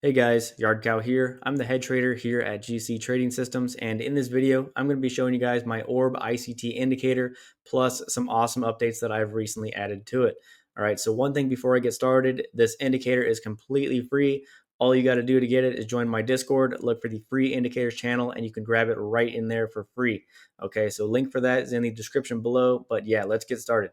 Hey guys, Yard Cow here. I'm the head trader here at GC Trading Systems, and in this video, I'm going to be showing you guys my ORB ICT indicator plus some awesome updates that I've recently added to it. All right, so one thing before I get started, this indicator is completely free. All you got to do to get it is join my Discord, look for the free indicators channel, and you can grab it right in there for free. Okay, so link for that is in the description below, but yeah, let's get started.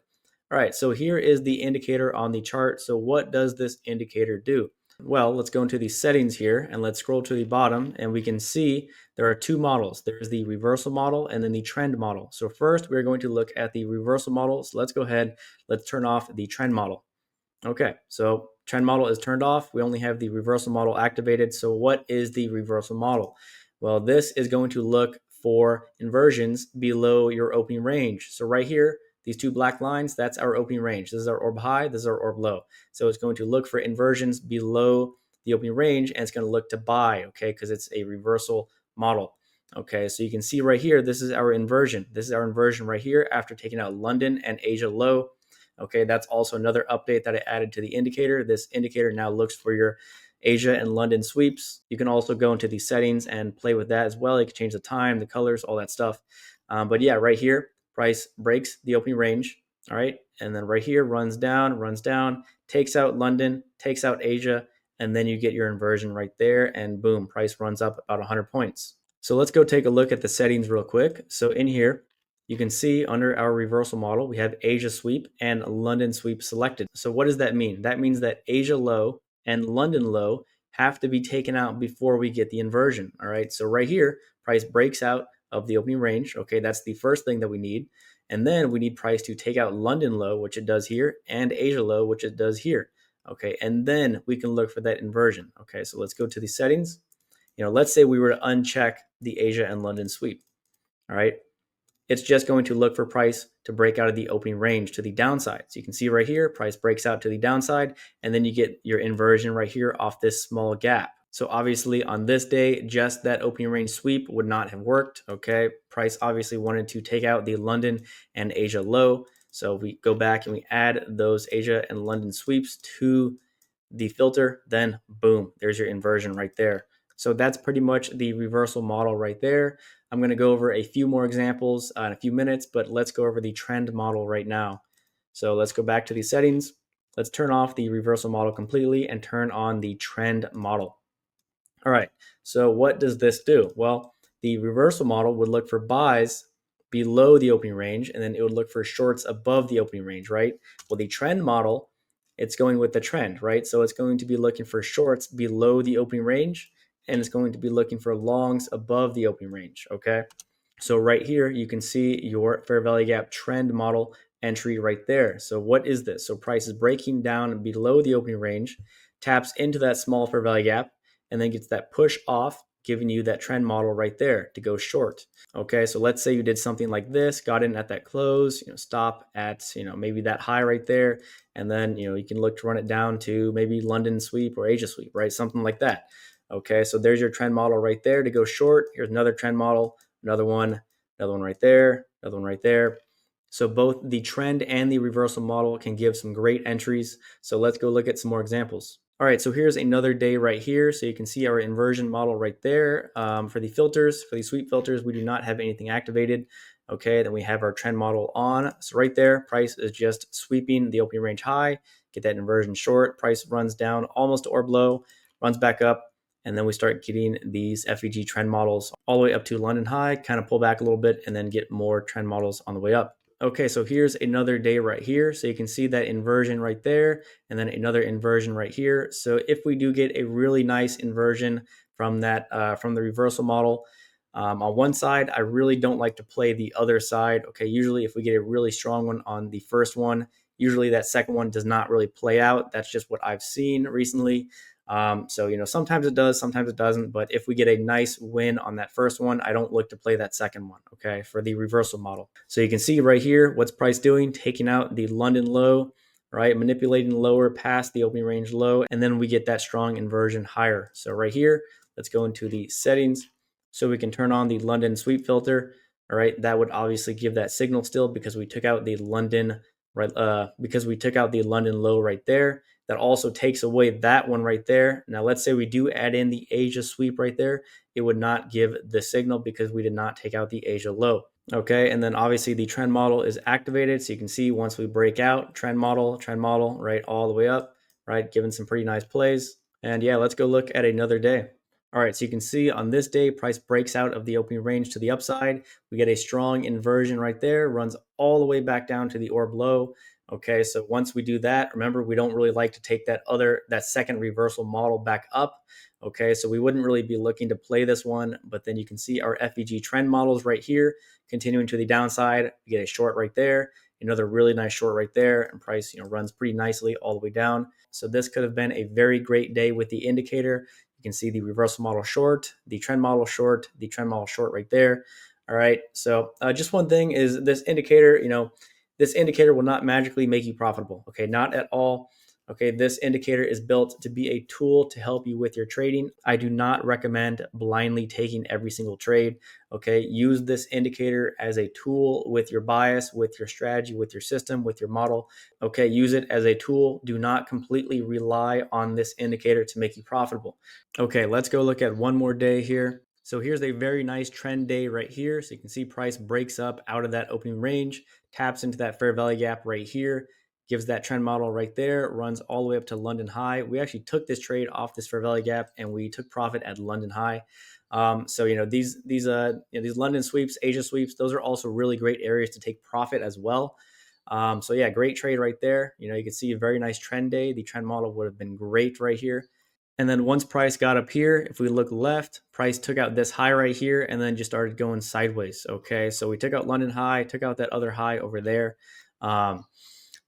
All right, so here is the indicator on the chart. So what does this indicator do? Well, let's go into the settings here and let's scroll to the bottom and we can see there are two models. There's the reversal model and then the trend model. So first we're going to look at the reversal model. So let's go ahead, let's turn off the trend model. Okay, so trend model is turned off. We only have the reversal model activated. So what is the reversal model? Well, this is going to look for inversions below your opening range. So right here, these two black lines, that's our opening range. This is our orb high, this is our orb low. So it's going to look for inversions below the opening range and it's going to look to buy, okay, because it's a reversal model. Okay, so you can see right here, this is our inversion. This is our inversion right here after taking out London and Asia low. Okay, that's also another update that I added to the indicator. This indicator now looks for your Asia and London sweeps. You can also go into the settings and play with that as well. You can change the time, the colors, all that stuff. But yeah, right here, price breaks the opening range. All right, and then right here runs down, takes out London, takes out Asia, and then you get your inversion right there, and boom, price runs up about 100 points. So let's go take a look at the settings real quick. So in here, you can see under our reversal model, we have Asia sweep and London sweep selected. So what does that mean? That means that Asia low and London low have to be taken out before we get the inversion. All right, so right here, price breaks out of the opening range. Okay, that's the first thing that we need. And then we need price to take out London low, which it does here, and Asia low, which it does here. Okay, and then we can look for that inversion. Okay, so let's go to the settings. Let's say we were to uncheck the Asia and London sweep. All right, it's just going to look for price to break out of the opening range to the downside. So you can see right here, price breaks out to the downside, and then you get your inversion right here off this small gap. So obviously on this day, just that opening range sweep would not have worked. Okay, price obviously wanted to take out the London and Asia low. So we go back and we add those Asia and London sweeps to the filter, then boom, there's your inversion right there. So that's pretty much the reversal model right there. I'm going to go over a few more examples in a few minutes, but let's go over the trend model right now. So let's go back to the settings. Let's turn off the reversal model completely and turn on the trend model. All right, so what does this do? Well, the reversal model would look for buys below the opening range, and then it would look for shorts above the opening range, right? Well, the trend model, it's going with the trend, right? So it's going to be looking for shorts below the opening range, and it's going to be looking for longs above the opening range, okay? So right here, you can see your fair value gap trend model entry right there. So what is this? So price is breaking down below the opening range, taps into that small fair value gap, and then gets that push off, giving you that trend model right there to go short. Okay, so let's say you did something like this, got in at that close, stop at, maybe that high right there, and then, you can look to run it down to maybe London sweep or Asia sweep, right? Something like that. Okay, so there's your trend model right there to go short. Here's another trend model, another one right there, another one right there. So both the trend and the reversal model can give some great entries. So let's go look at some more examples. All right, so here's another day right here. So you can see our inversion model right there. For the filters, for the sweep filters, we do not have anything activated. Okay, then we have our trend model on. So right there, price is just sweeping the opening range high, get that inversion short, price runs down almost to orb low, runs back up, and then we start getting these FVG trend models all the way up to London high, kind of pull back a little bit, and then get more trend models on the way up. Okay, so here's another day right here. So you can see that inversion right there, and then another inversion right here. So if we do get a really nice inversion from that, from the reversal model, on one side, I really don't like to play the other side. Okay, usually if we get a really strong one on the first one, usually that second one does not really play out. That's just what I've seen recently. So, sometimes it does, sometimes it doesn't. But if we get a nice win on that first one, I don't look to play that second one, okay, for the reversal model. So you can see right here, what's price doing? Taking out the London low, right? Manipulating lower past the opening range low. And then we get that strong inversion higher. So right here, let's go into the settings. So we can turn on the London sweep filter. All right, that would obviously give that signal still because we took out the London, right? Because we took out the London low right there. that also takes away that one right there. Now, let's say we do add in the Asia sweep right there. It would not give the signal because we did not take out the Asia low. Okay, and then obviously the trend model is activated. So you can see once we break out, trend model, right, all the way up, right, giving some pretty nice plays. And yeah, let's go look at another day. All right, so you can see on this day, price breaks out of the opening range to the upside. We get a strong inversion right there, runs all the way back down to the orb low. Okay, so once we do that, remember, we don't really like to take that second reversal model back up. Okay, so we wouldn't really be looking to play this one, but then you can see our FEG trend models right here, continuing to the downside. We get a short right there, another really nice short right there, and price runs pretty nicely all the way down. So this could have been a very great day with the indicator. You can see the reversal model short, the trend model short, the trend model short right there. All right, so just one thing is this indicator, this indicator will not magically make you profitable. Okay, not at all. Okay, this indicator is built to be a tool to help you with your trading. I do not recommend blindly taking every single trade. Okay, use this indicator as a tool with your bias, with your strategy, with your system, with your model. Okay, use it as a tool. Do not completely rely on this indicator to make you profitable. Okay, let's go look at one more day here. So here's a very nice trend day right here. So you can see price breaks up out of that opening range, taps into that fair value gap right here, gives that trend model right there, runs all the way up to London high. We actually took this trade off this fair value gap and we took profit at London high. So these London sweeps, Asia sweeps, those are also really great areas to take profit as well. So yeah, great trade right there. You can see a very nice trend day. The trend model would have been great right here. And then once price got up here, if we look left, price took out this high right here and then just started going sideways. Okay, so we took out London high, took out that other high over there.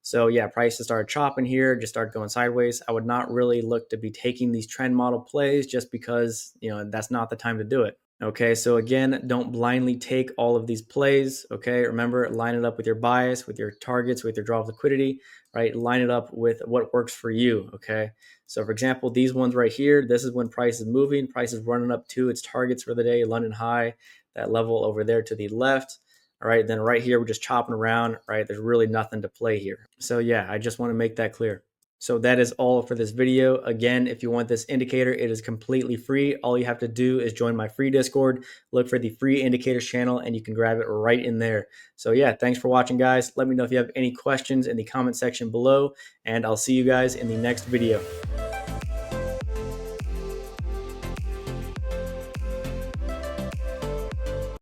So yeah, prices started chopping here, just started going sideways. I would not really look to be taking these trend model plays just because, that's not the time to do it. Okay, so again, don't blindly take all of these plays. Okay, remember, line it up with your bias, with your targets, with your draw of liquidity, right? Line it up with what works for you. Okay, so for example, these ones right here, this is when price is moving, price is running up to its targets for the day, London high, that level over there to the left. All right, then right here, we're just chopping around, right? There's really nothing to play here. So yeah, I just want to make that clear. So that is all for this video. Again, if you want this indicator, it is completely free. All you have to do is join my free Discord, look for the free indicators channel, and you can grab it right in there. So yeah, thanks for watching, guys. Let me know if you have any questions in the comment section below, and I'll see you guys in the next video.